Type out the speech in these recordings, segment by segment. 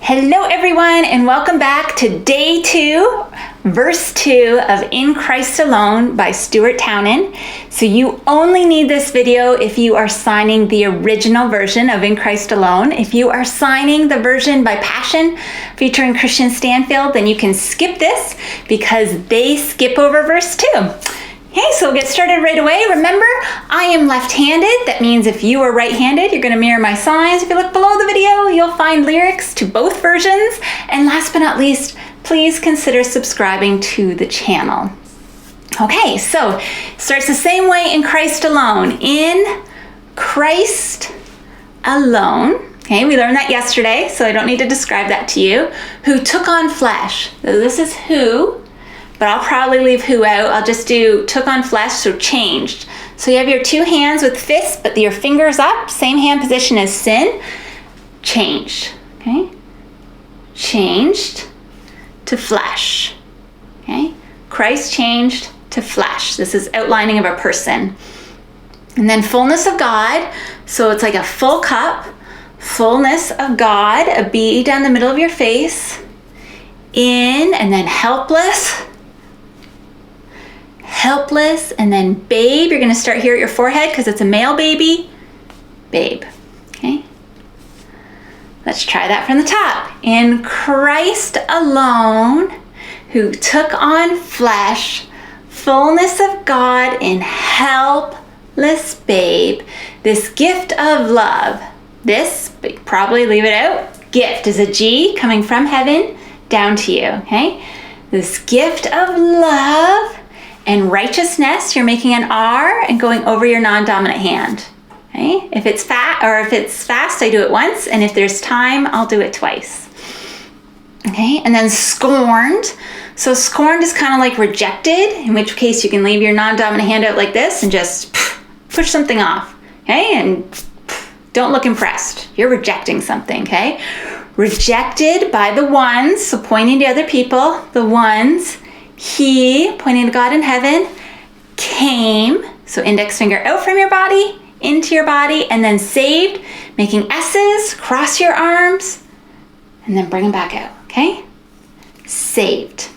Hello everyone, and welcome back to day 2, verse 2 of In Christ Alone by Stuart Townend. So you only need this video if you are signing the original version of In Christ Alone. If you are signing the version by Passion featuring Kristian Stanfill, then you can skip this because they skip over verse 2. Okay, so we'll get started right away. Remember, I am left-handed. That means if you are right-handed, you're going to mirror my signs. If you look below the video, you'll find lyrics to both versions. And last but not least, please consider subscribing to the channel. Okay, so starts the same way in Christ alone. In Christ alone. Okay, we learned that yesterday, so I don't need to describe that to you. Who took on flesh. So this is who. But I'll probably leave who out. I'll just do took on flesh, so changed. So you have your two hands with fists, but your fingers up, same hand position as sin. Changed, okay? Changed to flesh, okay? Christ changed to flesh. This is outlining of a person. And then fullness of God, so it's like a full cup. Fullness of God, a B down the middle of your face. In, and then helpless. Helpless, and then babe. You're going to start here at your forehead because it's a male baby. Babe. Okay? Let's try that from the top. In Christ alone, who took on flesh, fullness of God in helpless babe, this gift of love. This, but probably leave it out. Gift is a G coming from heaven down to you. Okay? This gift of love and righteousness, you're making an R and going over your non-dominant hand. Okay? If it's fast, I do it once, and if there's time, I'll do it twice. Okay? And then scorned. So scorned is kind of like rejected, in which case you can leave your non-dominant hand out like this and just push something off. Okay? And don't look impressed. You're rejecting something, okay? Rejected by the ones, so pointing to other people, the ones. He, pointing to God in heaven, came, so index finger out from your body, into your body, and then saved, making S's, cross your arms, and then bring them back out, okay? Saved.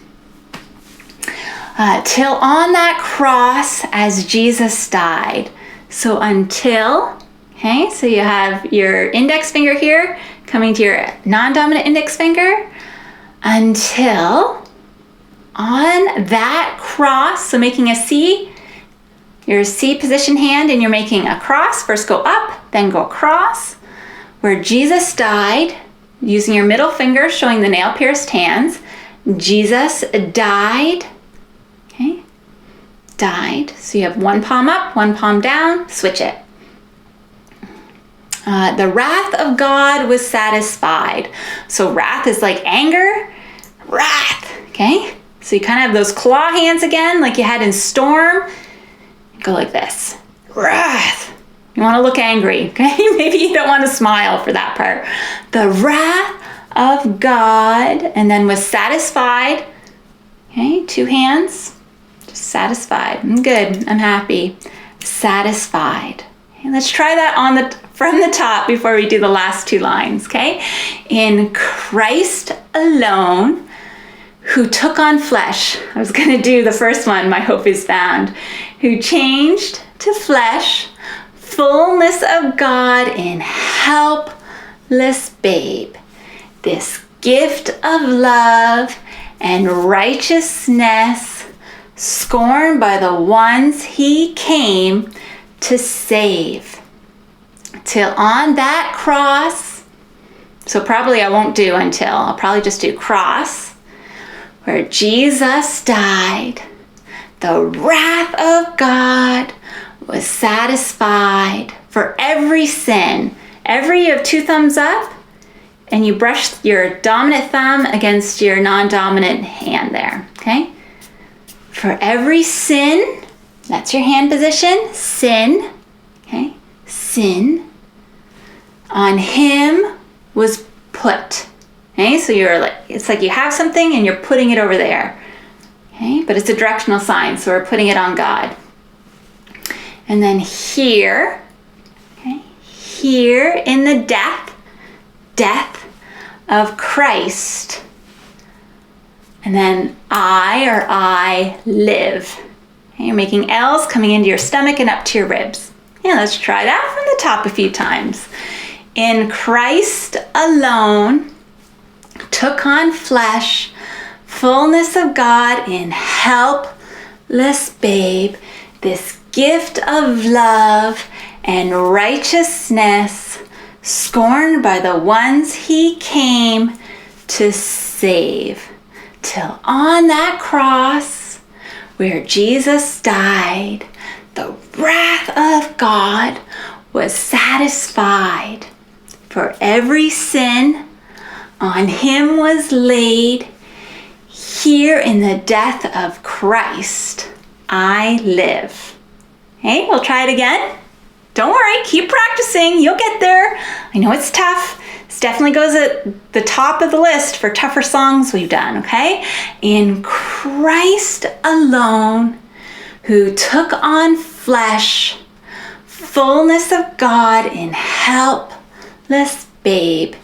Till on that cross as Jesus died. So until, okay, so you have your index finger here, coming to your non-dominant index finger, until on that cross, so making a C, your C position hand, and you're making a cross. First go up, then go across, where Jesus died, using your middle finger, showing the nail-pierced hands. Jesus died, okay? Died. So you have one palm up, one palm down, switch it. The wrath of God was satisfied. So wrath is like anger, wrath, okay? So you kind of have those claw hands again, like you had in Storm. Go like this. Wrath. You want to look angry, okay? Maybe you don't want to smile for that part. The wrath of God, and then was satisfied. Okay, two hands. Just satisfied. I'm good. I'm happy. Satisfied. Okay, let's try that from the top before we do the last two lines, okay? In Christ alone, who took on flesh. I was going to do the first one, my hope is found. Who changed to flesh, fullness of God in helpless babe. This gift of love and righteousness, scorned by the ones he came to save. Till on that cross, so probably I won't do until, I'll probably just do cross, where Jesus died, the wrath of God was satisfied for every sin. You have two thumbs up, and you brush your dominant thumb against your non-dominant hand there, okay? For every sin, that's your hand position, sin, okay? Sin on him was put. Okay, so it's like you have something and you're putting it over there. Okay, but it's a directional sign, so we're putting it on God. And then here, okay, here in the death of Christ. And then I live. Okay, you're making L's coming into your stomach and up to your ribs. Yeah, let's try that from the top a few times. In Christ alone, took on flesh, fullness of God in helpless babe, this gift of love and righteousness, scorned by the ones he came to save. Till on that cross where Jesus died, the wrath of God was satisfied. For every sin on him was laid. Here in the death of Christ, I live. Okay, we'll try it again. Don't worry, keep practicing. You'll get there. I know it's tough. This definitely goes at the top of the list for tougher songs we've done, okay? In Christ alone, who took on flesh, fullness of God in helpless babe,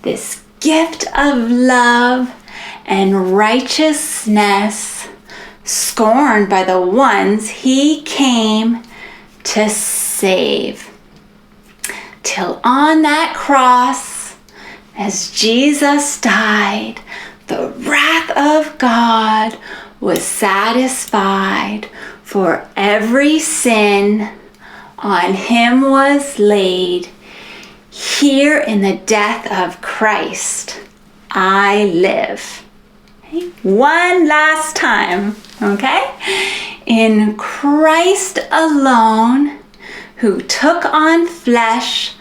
this gift of love and righteousness, scorned by the ones he came to save. Till on that cross, as Jesus died, the wrath of God was satisfied. For every sin on him was laid. Here in the death of Christ, I live. Okay? One last time, okay? In Christ alone, who took on flesh,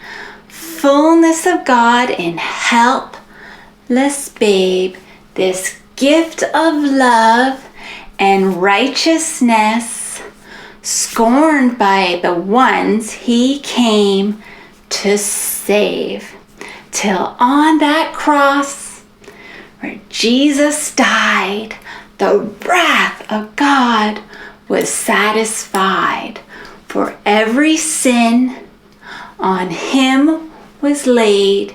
fullness of God in helpless babe, this gift of love and righteousness, scorned by the ones he came to save. Till on that cross where Jesus died, the wrath of God was satisfied. For every sin on him was laid.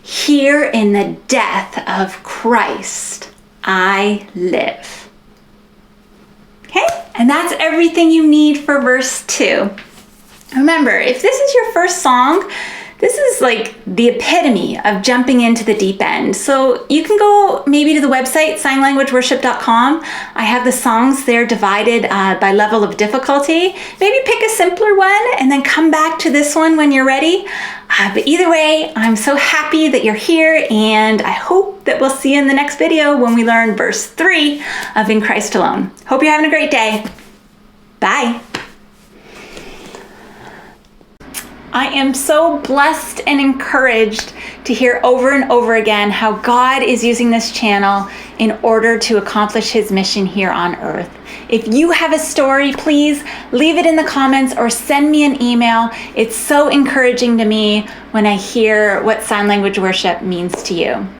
Here in the death of Christ, I live. Okay, and that's everything you need for verse 2. Remember, if this is your first song, this is like the epitome of jumping into the deep end. So you can go maybe to the website, signlanguageworship.com. I have the songs there divided by level of difficulty. Maybe pick a simpler one and then come back to this one when you're ready. But either way, I'm so happy that you're here, and I hope that we'll see you in the next video when we learn verse 3 of In Christ Alone. Hope you're having a great day. Bye. I am so blessed and encouraged to hear over and over again how God is using this channel in order to accomplish his mission here on earth. If you have a story, please leave it in the comments or send me an email. It's so encouraging to me when I hear what sign language worship means to you.